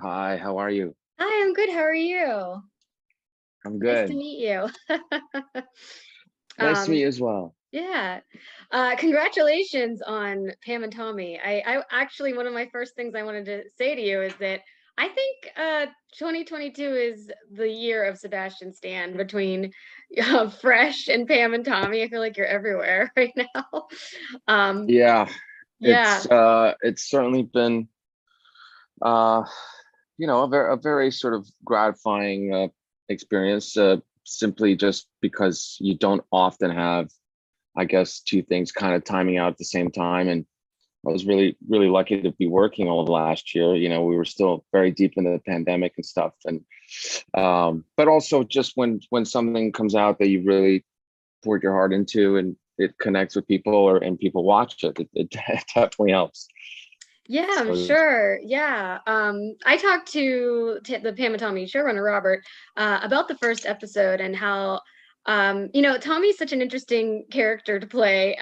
Hi, how are you? Hi, I'm good. How are you? I'm Nice to good. meet you. Nice to meet um, you as well. yeah. Congratulations on Pam and Tommy. I actually one of my first things I wanted to say to you is that I think 2022 is the year of Sebastian Stan between Fresh and Pam and Tommy. I feel like you're everywhere right now. Um, Yeah, yeah. it's certainly been uh a very sort of gratifying experience simply just because you don't often have, I guess, two things kind of timing out at the same time. And I was really lucky to be working all of last year. We were still very deep in the pandemic and stuff. And but also just when something comes out that you really poured your heart into and it connects with people and people watch it definitely helps. Yeah, I'm So sure. Yeah. I talked to the Pam and Tommy showrunner Robert about the first episode and how Tommy's such an interesting character to play.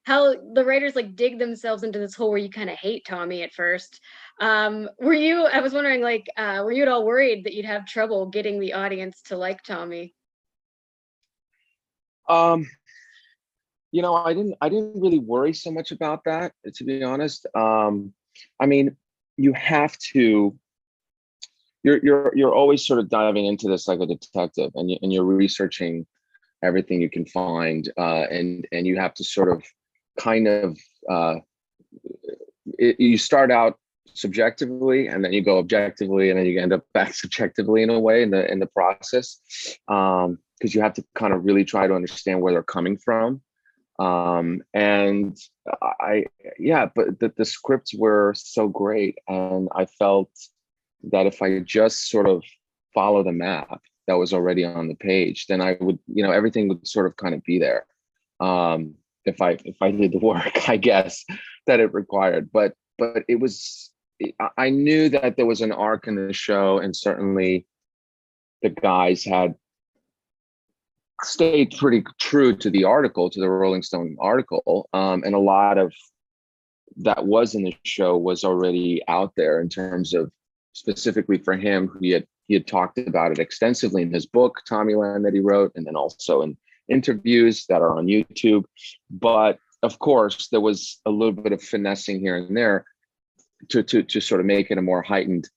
How the writers like dig themselves into this hole where you kind of hate Tommy at first. I was wondering were you at all worried that you'd have trouble getting the audience to like Tommy? um I didn't really worry so much about that, to be honest. I mean, you have to you're always sort of diving into this like a detective, and you're researching everything you can find, and you have to sort of kind of uh, you start out subjectively and then you go objectively and then you end up back subjectively in a way in the process, because you have to kind of really try to understand where they're coming from. And I yeah, but the scripts were so great, and I felt that if I just sort of follow the map that was already on the page, then I would, everything would sort of kind of be there. If I did the work, I guess, that it required. But it was, I knew that there was an arc in the show, and certainly the guys had stayed pretty true to the article, to the Rolling Stone article, and a lot of that was in the show was already out there in terms of specifically for him. He had talked about it extensively in his book Tommyland that he wrote, and then also in interviews that are on YouTube. But of course, there was a little bit of finessing here and there to sort of make it a more heightened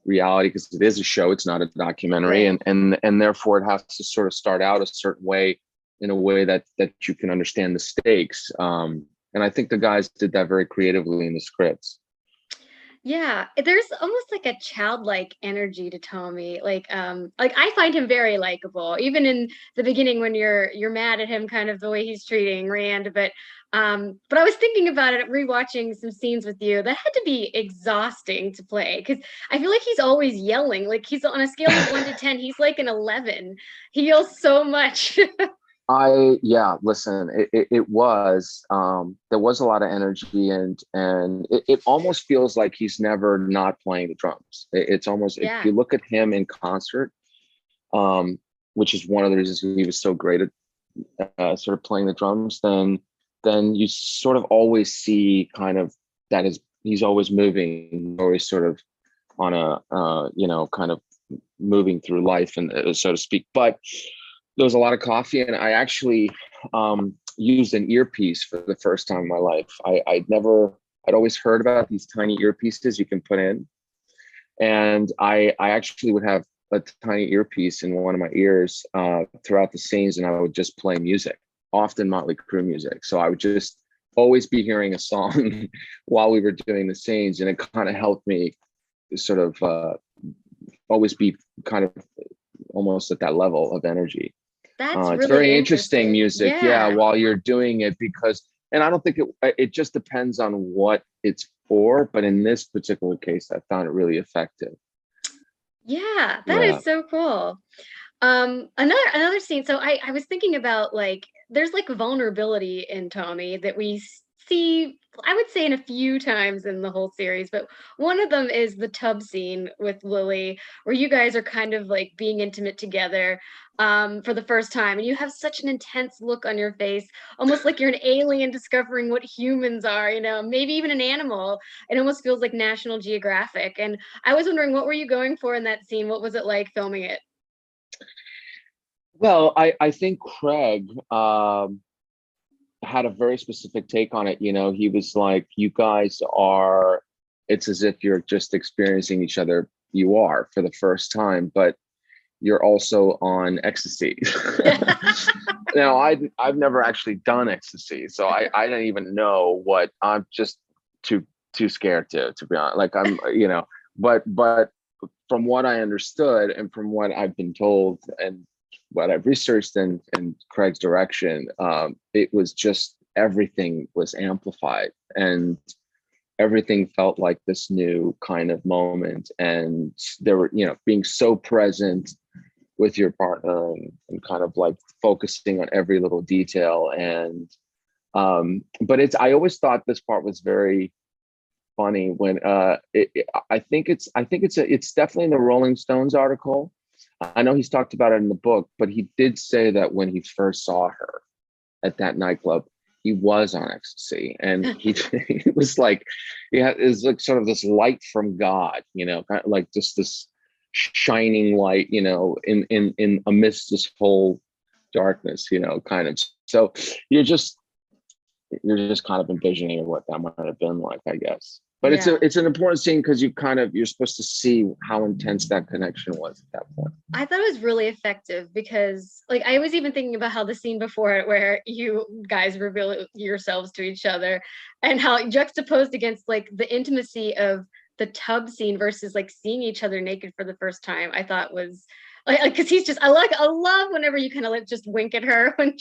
reality, because it is a show, it's not a documentary, Right. and therefore it has to sort of start out a certain way, in a way that you can understand the stakes. And I think the guys did that very creatively in the scripts. Yeah, there's almost like a childlike energy to Tommy. Like I find him very likable, even in the beginning when you're mad at him, kind of the way he's treating Rand. But I was thinking about it, rewatching some scenes with you. That had to be exhausting to play because I feel like he's always yelling. Like he's on a scale of 1 to 10, he's like an 11. He yells so much. Yeah, listen, it was, there was a lot of energy, and it almost feels like he's never not playing the drums. It's almost, if Yeah. you look at him in concert, um, which is one of the reasons he was so great at sort of playing the drums, then you sort of always see kind of that is, he's always moving, always sort of on a kind of moving through life, and so to speak. But there was a lot of coffee, and I actually used an earpiece for the first time in my life. I'd always heard about these tiny earpieces you can put in, and I actually would have a tiny earpiece in one of my ears throughout the scenes, and I would just play music, often Motley Crue music. So I would just always be hearing a song while we were doing the scenes, and it kind of helped me sort of always be kind of almost at that level of energy. That's It's really very interesting interesting. music, yeah, Yeah. while you're doing it, because, and I don't think it just depends on what it's for, but in this particular case, I found it really effective. Yeah, that Yeah. is so cool. Another scene. So I was thinking about like there's like vulnerability in Tommy that we see I would say in a few times in the whole series, but one of them is the tub scene with Lily, where you guys are kind of like being intimate together for the first time, and you have such an intense look on your face, almost like you're an alien discovering what humans are, maybe even an animal. It almost feels like National Geographic. And I was wondering, what were you going for in that scene? What was it like filming it? Well, I think Craig had a very specific take on it. He was like, you guys are, it's as if you're just experiencing each other. You are for the first time, but you're also on ecstasy. Now, I've never actually done ecstasy, so I don't even know what. I'm just too scared to be honest. Like but from what I understood and from what I've been told and what I've researched in Craig's direction, it was just everything was amplified and everything felt like this new kind of moment. And there were, being so present with your partner and kind of like focusing on every little detail. And but I always thought this part was very funny when I think it's definitely in the Rolling Stones article. I know he's talked about it in the book, but he did say that when he first saw her at that nightclub, he was on ecstasy, and he was like, it was like sort of this light from God, kind of like just this shining light, in amidst this whole darkness, kind of. So you're just kind of envisioning what that might have been like, I guess. But Yeah. it's an important scene because you're supposed to see how intense that connection was at that point. I thought it was really effective because, like, I was even thinking about how the scene before it, where you guys reveal yourselves to each other, and how juxtaposed against like the intimacy of the tub scene versus like seeing each other naked for the first time, I thought was like, because he's just, I love whenever you kind of like just wink at her when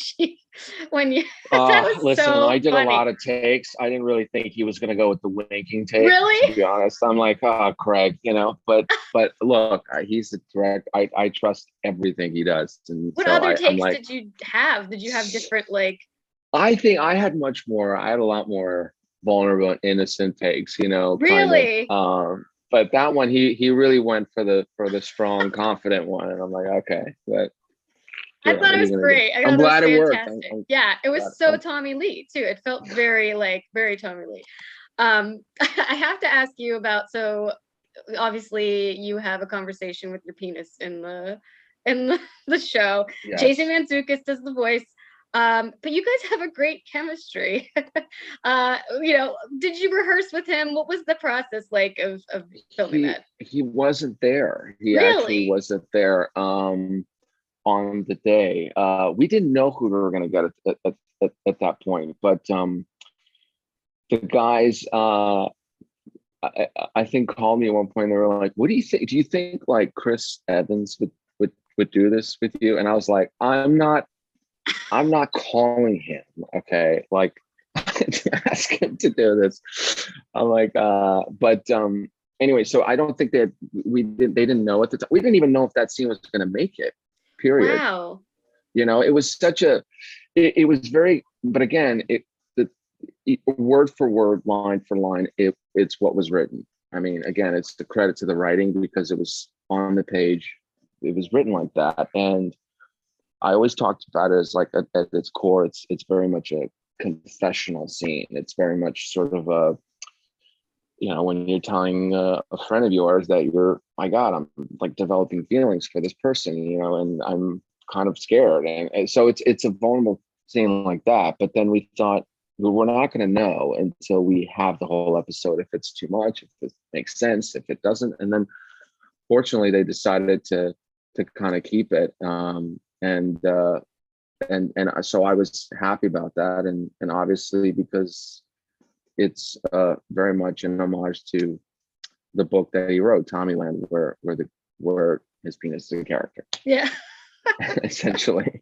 you that was Listen, so I did funny. a lot of takes. I didn't really think he was going to go with the winking take, Really? to be honest. I'm like, Craig, but look, he's a direct. I trust everything he does. And What so other I'm takes like, did you have? Did you have different like? I think I had a lot more vulnerable and innocent takes, kind of. Really? But that one, he really went for the strong, confident one. And I'm like, okay, but I thought what it are you was gonna do? great. I I'm thought it was glad it worked. fantastic. Yeah, it was so Tommy Lee too. It felt very like very Tommy Lee. I have to ask you about, so obviously you have a conversation with your penis in the show. Yes. Jason Mantzoukas does the voice. But you guys have a great chemistry. Did you rehearse with him? What was the process like of filming that? He wasn't there. He actually Really? wasn't there on the day. We didn't know who we were going to get at that point, but the guys I think called me at one point. They were like, "What do you think? Do you think like Chris Evans would do this with you?" And I was like, I'm not calling him, okay? Like, ask him to do this. I'm like, but anyway, so I don't think they didn't know at the time. We didn't even know if that scene was going to make it, period. Wow. It was it was very, but again, the word for word, line for line, it's what was written. I mean, again, it's the credit to the writing because it was on the page. It was written like that. And I always talked about it as like at its core, it's very much a confessional scene. It's very much sort of when you're telling a friend of yours that my God, I'm like developing feelings for this person, and I'm kind of scared. And so it's a vulnerable scene like that. But then we thought, we're not going to know until we have the whole episode, if it's too much, if it makes sense, if it doesn't. And then fortunately they decided to kind of keep it. And so I was happy about that, and obviously because it's very much an homage to the book that he wrote, Tommyland, where his penis is a character. Yeah. Essentially.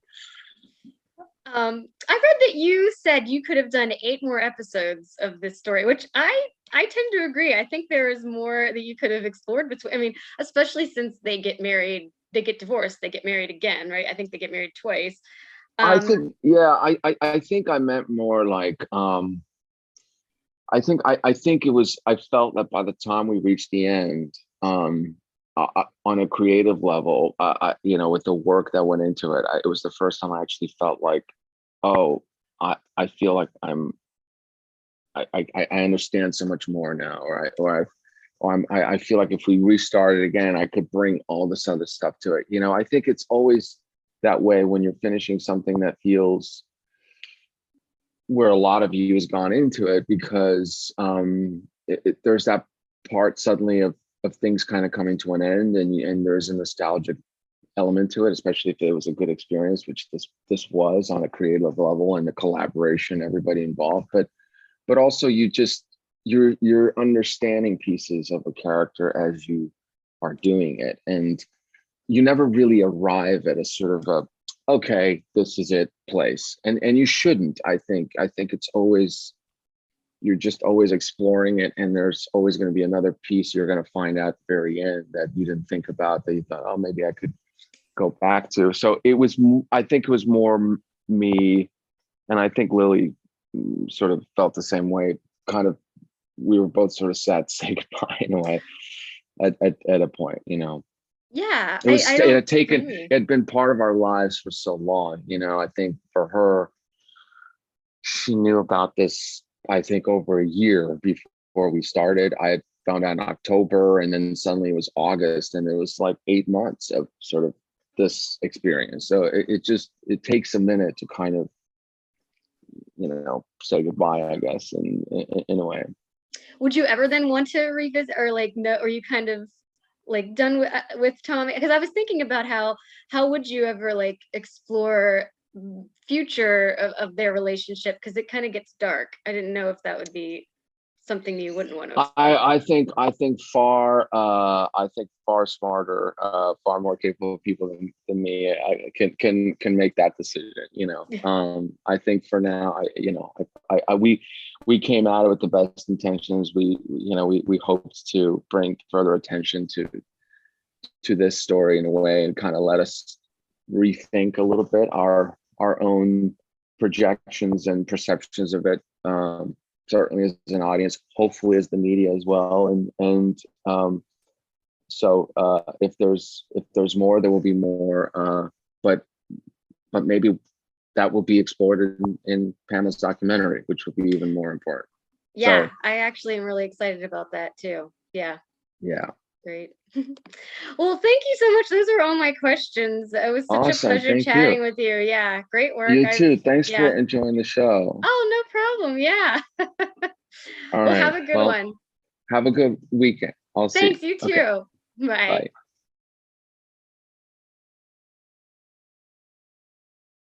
I read that you said you could have done 8 more episodes of this story, which I tend to agree. I think there is more that you could have explored between. I mean, especially since they get married, they get divorced, they get married again, right? I think they get married twice. I think, yeah, I think I meant more like I think it was, I felt that by the time we reached the end, on a creative level, with the work that went into it, it was the first time I actually felt like, oh, I feel like I understand so much more now, I feel like if we restarted again, I could bring all this other stuff to it. I think it's always that way when you're finishing something that feels where a lot of you has gone into it, because there's that part suddenly of things kind of coming to an end, and there's a nostalgic element to it, especially if it was a good experience, which this was on a creative level, and the collaboration, everybody involved. But also you're understanding pieces of a character as you are doing it, and you never really arrive at a sort of okay, this is it place, and you shouldn't. I think it's always, you're just always exploring it, and there's always going to be another piece you're going to find out at the very end that you didn't think about, that you thought, oh, maybe I could go back to. So I think it was more me, and I think Lily sort of felt the same way. Kind of, we were both sort of sad to say goodbye in a way at a point. Yeah, It was, I it don't had taken, blame you. it had been part of our lives for so long. I think for her, she knew about this, I think, over a year before we started. I had found out in October, and then suddenly it was August, and it was like 8 months of sort of this experience. So it takes a minute to kind of, say goodbye, I guess, in a way. Would you ever then want to revisit, or like no, or you kind of like done with Tommy? Because I was thinking about how would you ever like explore future of their relationship, because it kind of gets dark. I didn't know if that would be something you wouldn't want to explore. I think far smarter, far more capable people than me can make that decision. I think for now, we came out of it with the best intentions. We hoped to bring further attention to this story in a way, and kind of let us rethink a little bit our own projections and perceptions of it. Certainly as an audience, hopefully as the media as well, so if there's more, there will be more, but maybe that will be explored in Pamela's documentary, which will be even more important. Yeah, So, I actually am really excited about that too. Yeah, yeah. great. Well, thank you so much. Those are all my questions. It was such a Awesome. pleasure Thank you. chatting with you. Yeah, great work. You too. Thanks Yeah. for enjoying the show. Oh, no problem. Yeah. All Well, right. have a good Well, one. have a good weekend. I'll see you. Thanks, you Okay. too. Bye. Bye.